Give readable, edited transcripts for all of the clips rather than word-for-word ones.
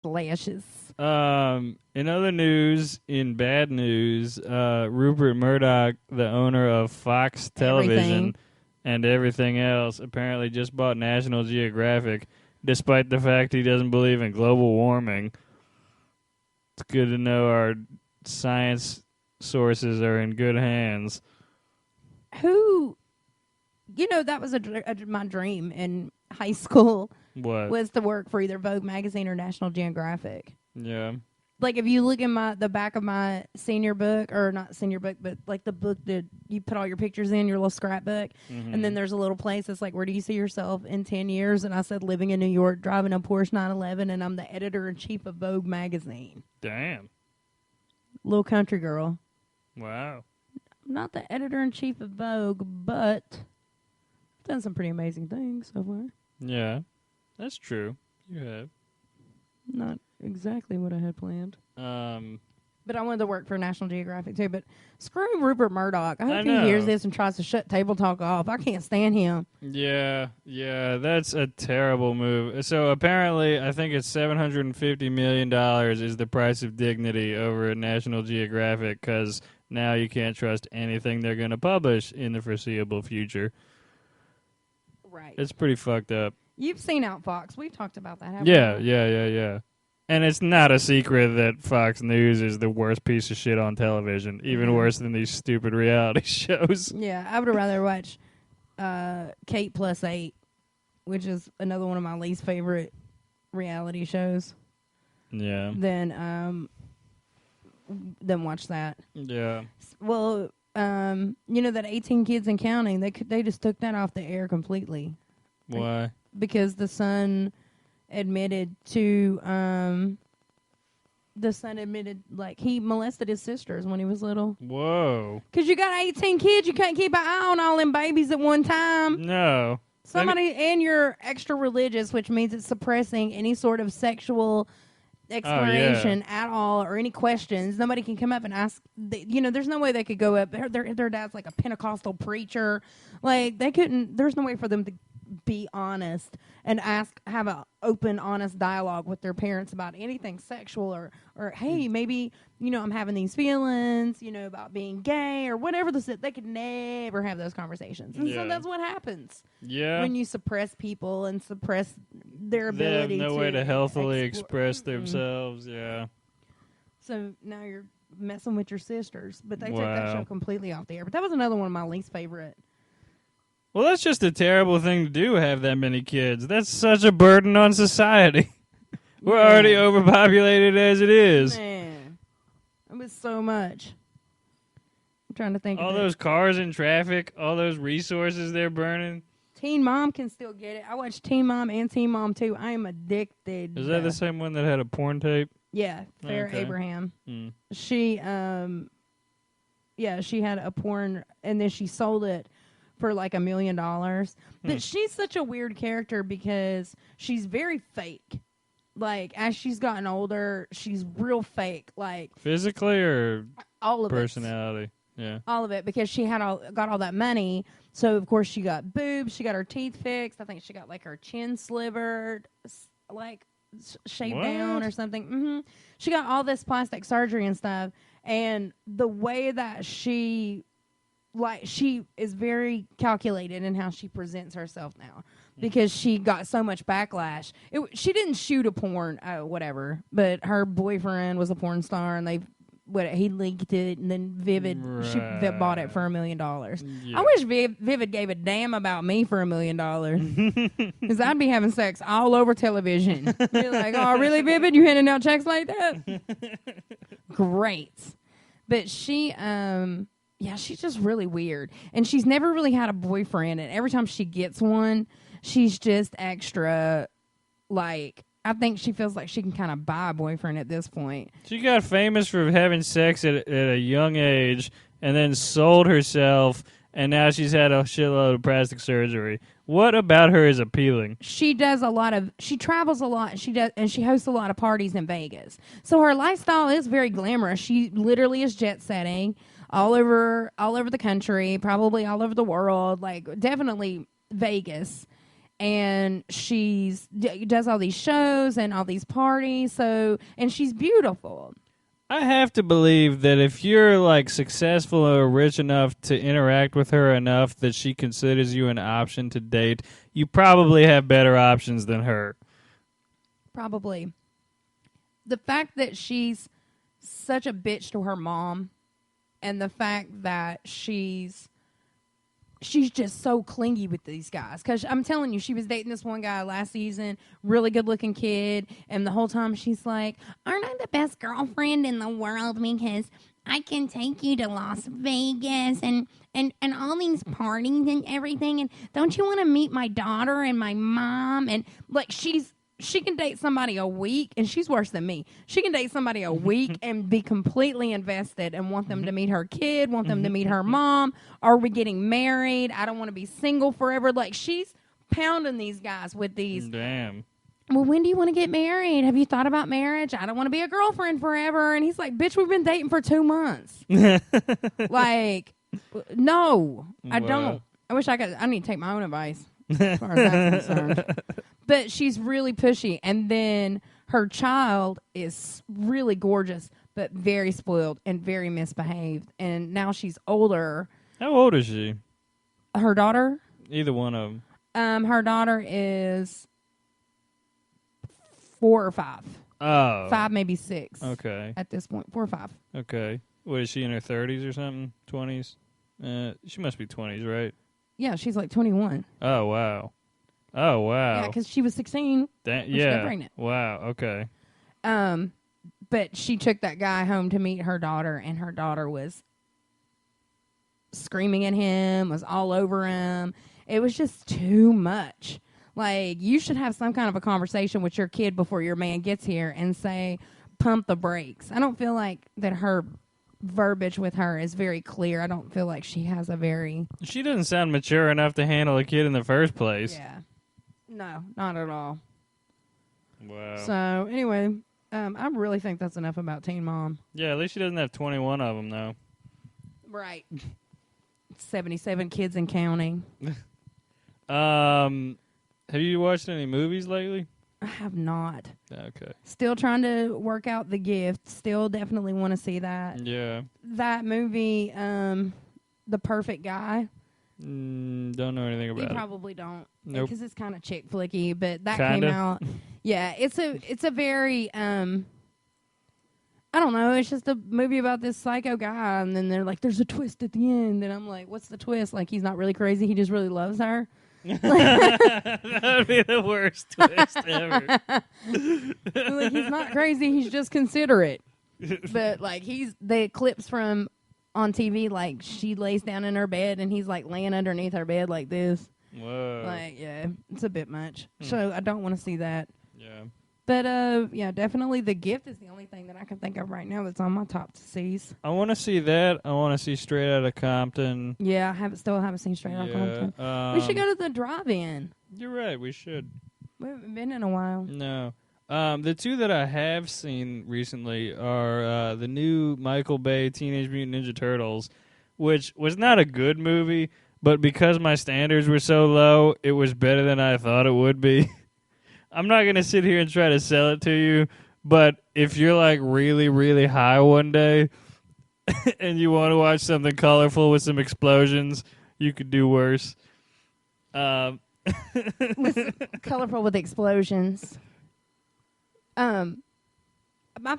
lashes. In other news, in bad news, Rupert Murdoch, the owner of Fox Television and everything else, apparently just bought National Geographic, despite the fact he doesn't believe in global warming. It's good to know our science sources are in good hands. Who, that was my dream in high school. What? Was to work for either Vogue magazine or National Geographic. Yeah. Like if you look in the back of my senior book, or not senior book, but like the book that you put all your pictures in, your little scrapbook, and then there's a little place that's like, where do you see yourself in 10 years? And I said, living in New York, driving a Porsche 911, and I'm the editor-in-chief of Vogue magazine. Damn. Little country girl. Wow. I'm not the editor-in-chief of Vogue, but I've done some pretty amazing things so far. Yeah. That's true. You have. Not exactly what I had planned. But I wanted to work for National Geographic too. But screw Rupert Murdoch. I hope he hears this and tries to shut Table Talk off. I can't stand him. Yeah, that's a terrible move. So apparently, I think it's $750 million is the price of dignity over at National Geographic, because now you can't trust anything they're going to publish in the foreseeable future. Right. It's pretty fucked up. You've seen Outfox. We've talked about that, haven't we? Yeah. And it's not a secret that Fox News is the worst piece of shit on television, even worse than these stupid reality shows. Yeah, I would rather watch Kate Plus 8, which is another one of my least favorite reality shows. Yeah. Than watch that. Yeah. Well, that 18 Kids and Counting, they just took that off the air completely. Why? Because the son admitted like he molested his sisters when he was little. Whoa. Because you got 18 kids, you can't keep an eye on all them babies at one time. No. And you're extra religious, which means it's suppressing any sort of sexual exploration at all, or any questions. Nobody can come up and ask. There's no way they could go up. Their dad's like a Pentecostal preacher. Like, they couldn't. There's no way for them to be honest and have an open, honest dialogue with their parents about anything sexual, or hey, maybe I'm having these feelings, about being gay or whatever. They could never have those conversations, and so that's what happens. Yeah, when you suppress people and suppress their ability, they have no way to healthily express themselves. Yeah. So now you're messing with your sisters, but they took that show completely off the air. But that was another one of my least favorite. Well, that's just a terrible thing to do, have that many kids. That's such a burden on society. We're already overpopulated as it is. Man, it was so much. I'm trying to think all those cars in traffic, all those resources they're burning. Teen Mom can still get it. I watched Teen Mom and Teen Mom 2. I am addicted. Is that the same one that had a porn tape? Yeah, Farrah Abraham. She, she had a porn, and then she sold it for like $1 million. But she's such a weird character because she's very fake. Like, as she's gotten older, she's real fake. Like, physically or all of personality? Yeah, all of it, because she got all that money. So of course she got boobs. She got her teeth fixed. I think she got like her chin slivered, like shaved down or something. She got all this plastic surgery and stuff. And the way that she is very calculated in how she presents herself now, because she got so much backlash. She didn't shoot a porn, whatever, but her boyfriend was a porn star, and he leaked it, and then Vivid, she bought it for $1 million. Yeah. I wish Vivid gave a damn about me for $1 million, because I'd be having sex all over television. You're like, oh, really, Vivid? You handing out checks like that? Great. But she, she's just really weird. And she's never really had a boyfriend. And every time she gets one, she's just extra, like, I think she feels like she can kind of buy a boyfriend at this point. She got famous for having sex at a young age and then sold herself, and now she's had a shitload of plastic surgery. What about her is appealing? She travels a lot, and she hosts a lot of parties in Vegas. So her lifestyle is very glamorous. She literally is jet setting all over the country, probably all over the world, like definitely Vegas. and does all these shows and all these parties. So, and she's beautiful. I have to believe that if you're like successful or rich enough to interact with her enough that she considers you an option to date, you probably have better options than her. Probably. The fact that she's such a bitch to her mom, and the fact that she's just so clingy with these guys. Because I'm telling you, she was dating this one guy last season, really good-looking kid, and the whole time she's like, aren't I the best girlfriend in the world because I can take you to Las Vegas and all these parties and everything, and don't you want to meet my daughter and my mom? And, like, she can date somebody a week, and she's worse than me. She can date somebody a week and be completely invested and want them to meet her kid, want them to meet her mom. Are we getting married? I don't want to be single forever. Like, she's pounding these guys with these. Damn. Well, when do you want to get married? Have you thought about marriage? I don't want to be a girlfriend forever. And he's like, bitch, we've been dating for 2 months. Like, no, I don't. I wish I need to take my own advice as far as that's concerned. But she's really pushy. And then her child is really gorgeous, but very spoiled and very misbehaved. And now she's older. How old is she? Her daughter? Either one of them. Her daughter is 4 or 5. Oh. 5, maybe 6. Okay. At this point. 4 or 5. Okay. What, is she in her 30s or something? 20s? She must be 20s, right? Yeah, she's like 21. Oh, wow. Oh, wow. Yeah, because she was 16. Yeah. She got pregnant. Wow, okay. But she took that guy home to meet her daughter, and her daughter was screaming at him, was all over him. It was just too much. Like, you should have some kind of a conversation with your kid before your man gets here and say, pump the brakes. I don't feel like that her verbiage with her is very clear. I don't feel like she has a very... She doesn't sound mature enough to handle a kid in the first place. Yeah. No, not at all. Wow. So, anyway, I really think that's enough about Teen Mom. Yeah, at least she doesn't have 21 of them, though. Right. 77 kids and counting. Have you watched any movies lately? I have not. Okay. Still trying to work out The Gift. Still definitely want to see that. Yeah. That movie, The Perfect Guy. Don't know anything about You it. probably don't. Nope. Because it's kind of chick flicky, but that Kinda. came out. Yeah, it's a very I don't know. It's just a movie about this psycho guy, and then they're like, "There's a twist at the end," and I'm like, "What's the twist? Like, he's not really crazy. He just really loves her." That would be the worst twist ever. Like, he's not crazy. He's just considerate. But like, the clips from on TV, like she lays down in her bed and he's like laying underneath her bed like this. Whoa. Like, yeah, it's a bit much. So I don't want to see that. Yeah. But yeah, definitely The Gift is the only thing that I can think of right now that's on my top to sees. I want to see that. I want to see Straight Outta Compton. Yeah, I still haven't seen Straight Outta Compton. We should go to the drive-in. You're right. We should. We haven't been in a while. No. The two that I have seen recently are the new Michael Bay Teenage Mutant Ninja Turtles, which was not a good movie, but because my standards were so low, it was better than I thought it would be. I'm not going to sit here and try to sell it to you, but if you're like really, really high one day and you want to watch something colorful with some explosions, you could do worse. Colorful with explosions. My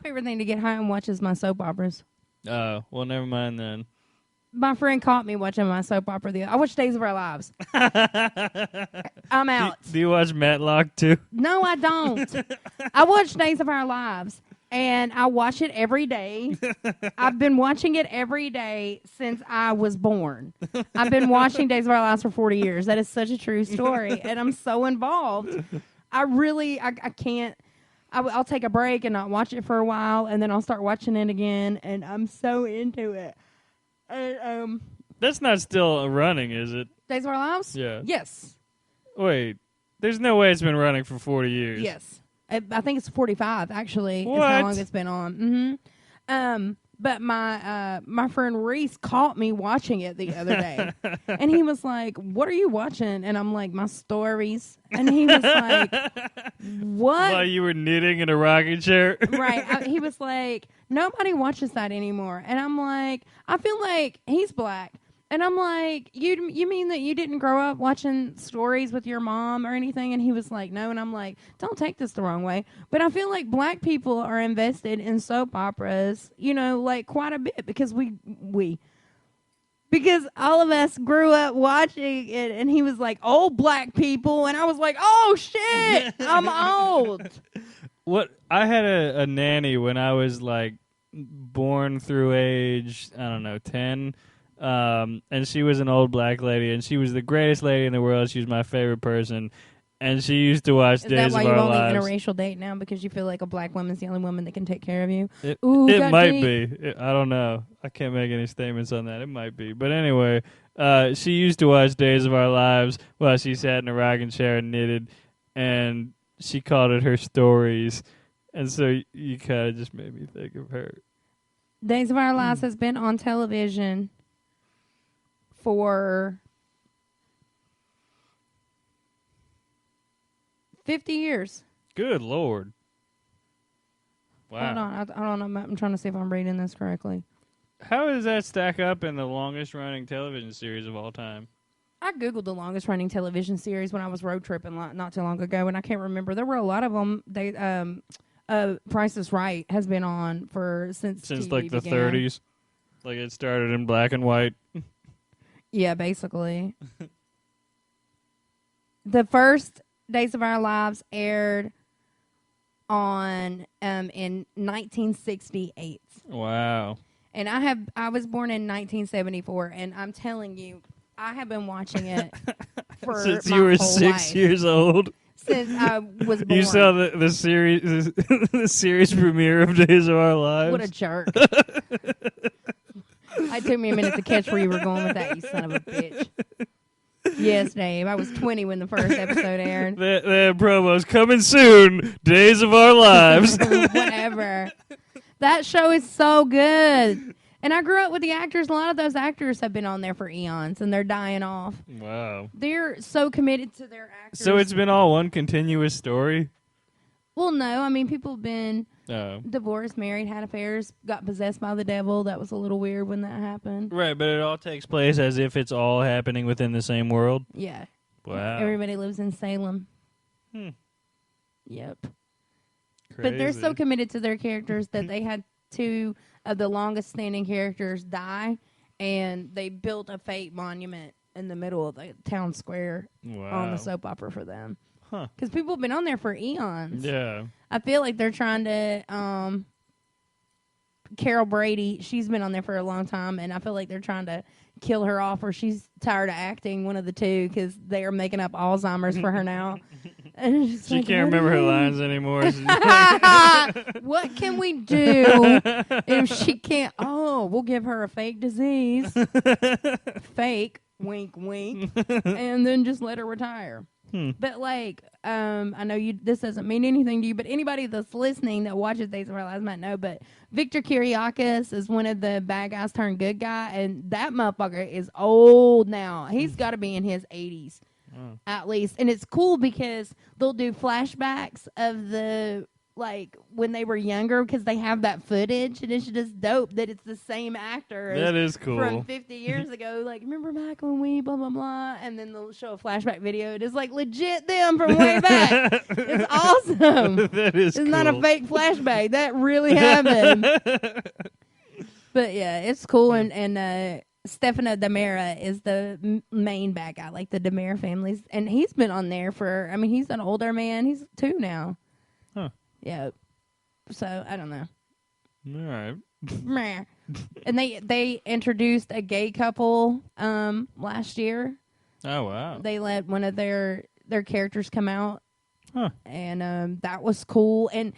favorite thing to get high and watch is my soap operas. Oh, well, never mind then. My friend caught me watching my soap opera. I watch Days of Our Lives. I'm out. Do you watch Matlock too? No, I don't. I watch Days of Our Lives, and I watch it every day. I've been watching it every day since I was born. I've been watching Days of Our Lives for 40 years. That is such a true story, and I'm so involved. I can't. I'll take a break and not watch it for a while, and then I'll start watching it again, and I'm so into it. That's not still running, is it? Days of Our Lives? Yeah. Yes. Wait, there's no way it's been running for 40 years. Yes. I think it's 45, actually, What? is how long it's been on. Mm-hmm. But my friend Reese caught me watching it the other day, and he was like, "What are you watching?" And I'm like, "My stories." And he was like, "What?" While you were knitting in a rocking chair. Right. He was like, "Nobody watches that anymore." And I'm like, I feel like he's black. And I'm like, you mean that you didn't grow up watching stories with your mom or anything? And he was like, no. And I'm like, don't take this the wrong way. But I feel like black people are invested in soap operas, like quite a bit because because all of us grew up watching it. And he was like, old black people. And I was like, oh, shit, I'm old. What? I had a nanny when I was like born through age, I don't know, 10. And she was an old black lady, and she was the greatest lady in the world. She was my favorite person, and she used to watch Days of Our Lives. Is that why you only interracial date now, because you feel like a black woman's the only woman that can take care of you? It might be. I don't know. I can't make any statements on that. It might be. But anyway, she used to watch Days of Our Lives while she sat in a rocking chair and knitted, and she called it her stories. And so you kind of just made me think of her. Days of Our Lives has been on television for 50 years. Good Lord. Wow. Hold on. I don't know. I'm trying to see if I'm reading this correctly. How does that stack up in the longest running television series of all time? I Googled the longest running television series when I was road tripping not too long ago, and I can't remember. There were a lot of them. Price is Right has been on since TV like the began. 30s. Like it started in black and white. Yeah, basically. The first Days of Our Lives aired on in 1968. Wow. And I was born in 1974, and I'm telling you, I have been watching it for since my you were whole 6 life. years old. Since I was born. You saw the series the series premiere of Days of Our Lives. What a jerk. It took me a minute to catch where you were going with that, you son of a bitch. Yes, Dave. I was 20 when the first episode aired. The promos coming soon. Days of Our Lives. Whatever. That show is so good. And I grew up with the actors. A lot of those actors have been on there for eons, and they're dying off. Wow. They're so committed to their actors. So it's been all one continuous story? Well, no. I mean, people have been divorced, married, had affairs, got possessed by the devil. That was a little weird when that happened. Right, but it all takes place as if it's all happening within the same world? Yeah. Wow. Everybody lives in Salem. Yep. Crazy. But they're so committed to their characters that they had two of the longest standing characters die, and they built a fake monument in the middle of the town square on the soap opera for them. Because people have been on there for eons. Yeah. I feel like they're trying to... Carol Brady, she's been on there for a long time, and I feel like they're trying to kill her off, or she's tired of acting, one of the two, because they are making up Alzheimer's for her now. And she can't remember her lines anymore. What can we do if she can't? Oh, we'll give her a fake disease. Fake, wink, wink, and then just let her retire. But I know this doesn't mean anything to you, but anybody that's listening that watches Days of Our Lives might know, but Victor Kiriakis is one of the bad guys turned good guy, and that motherfucker is old now. He's got to be in his 80s at least. And it's cool because they'll do flashbacks of the when they were younger, because they have that footage, and it's just dope that it's the same actor. That is cool. From 50 years ago. Remember back when we blah, blah, blah, and then they'll show a flashback video. It is legit them from way back. It's awesome. That is It's not a fake flashback. That really happened. But yeah, it's cool. And Stefano Demera is the main bad guy, the Demera families. And he's been on there he's an older man. He's 2 now. Huh. Yeah. So, I don't know. All right. And they introduced a gay couple last year. Oh, wow. They let one of their characters come out. Huh. And that was cool. And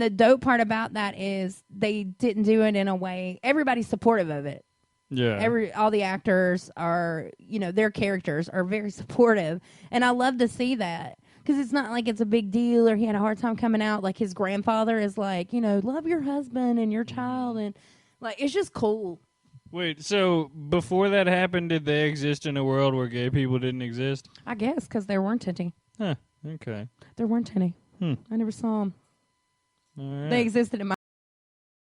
the dope part about that is they didn't do it in a way. Everybody's supportive of it. Yeah. All the actors are, their characters are very supportive. And I love to see that. Because it's not like it's a big deal or he had a hard time coming out. His grandfather is love your husband and your child. And Like, it's just cool. Wait, so before that happened, did they exist in a world where gay people didn't exist? I guess, because there weren't any. Huh, okay. There weren't any. I I never saw them. All right. They existed in my